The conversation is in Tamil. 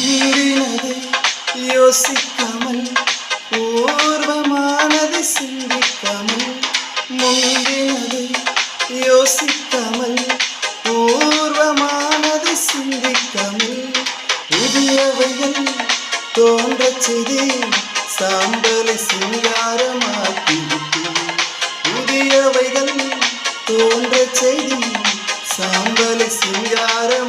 ஈடினதை யோசிக்காமல் பூர்வமானதை சிந்திக்காமல் முந்தினதை யோசிக்காமல் பூர்வமானதை சிந்திக்காமல் புதியவைகள் தோன்றச் செய்தி சாம்பலை சிங்காரமாக்கிவிட்டு புதியவைகள் தோன்றச் செய்தி சாம்பலை சிங்காரம்